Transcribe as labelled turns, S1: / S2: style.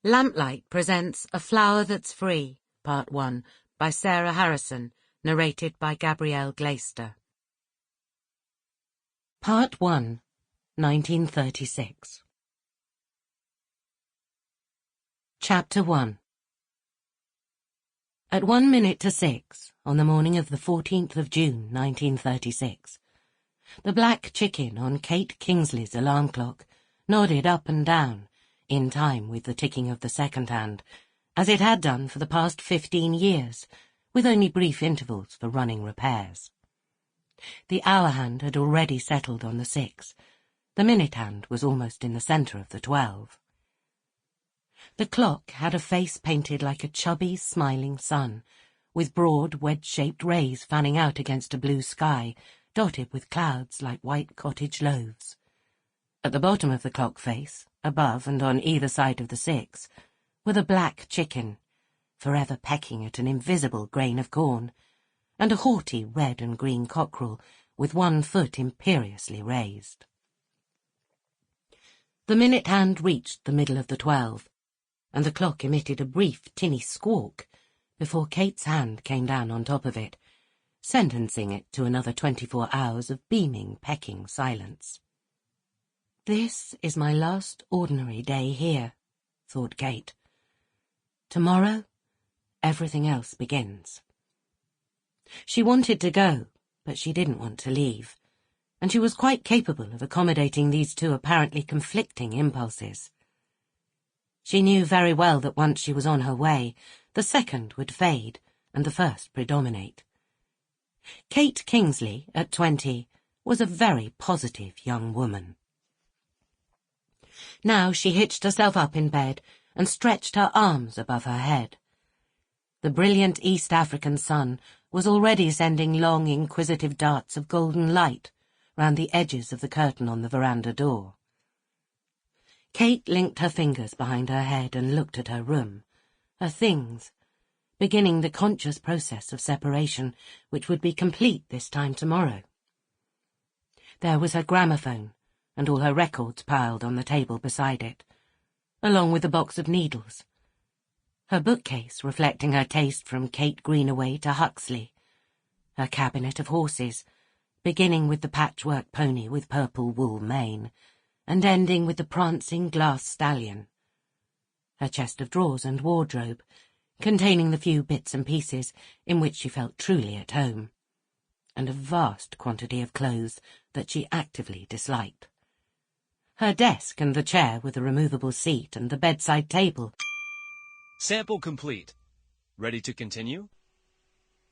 S1: Lamplight presents A Flower That's Free, Part 1, by Sarah Harrison, narrated by Gabrielle Glaister. Part 1, 1936. Chapter 1. At 1 minute to 6, on the morning of the 14th of June, 1936, the black chicken on Kate Kingsley's alarm clock nodded up and down, in time with the ticking of the second hand, as it had done for the past 15 years, with only brief intervals for running repairs. The hour hand had already settled on the 6. The minute hand was almost in the centre of the 12. The clock had a face painted like a chubby, smiling sun, with broad, wedge-shaped rays fanning out against a blue sky, dotted with clouds like white cottage loaves. At the bottom of the clock face, above and on either side of the 6, were the black chicken, forever pecking at an invisible grain of corn, and a haughty red and green cockerel with one foot imperiously raised. The minute hand reached the middle of the 12, and the clock emitted a brief tinny squawk before Kate's hand came down on top of it, sentencing it to another 24 hours of beaming, pecking silence. "This is my last ordinary day here," thought Kate. "Tomorrow, everything else begins." She wanted to go, but she didn't want to leave, and she was quite capable of accommodating these two apparently conflicting impulses. She knew very well that once she was on her way, the second would fade and the first predominate. Kate Kingsley, at 20, was a very positive young woman. Now she hitched herself up in bed and stretched her arms above her head. The brilliant East African sun was already sending long, inquisitive darts of golden light round the edges of the curtain on the veranda door. Kate linked her fingers behind her head and looked at her room, her things, beginning the conscious process of separation which would be complete this time tomorrow. There was her gramophone, and all her records piled on the table beside it, along with a box of needles, her bookcase reflecting her taste from Kate Greenaway to Huxley, her cabinet of horses, beginning with the patchwork pony with purple wool mane, and ending with the prancing glass stallion, her chest of drawers and wardrobe, containing the few bits and pieces in which she felt truly at home, and a vast quantity of clothes that she actively disliked. Her desk and the chair with the removable seat and the bedside table.
S2: Sample complete. Ready to continue?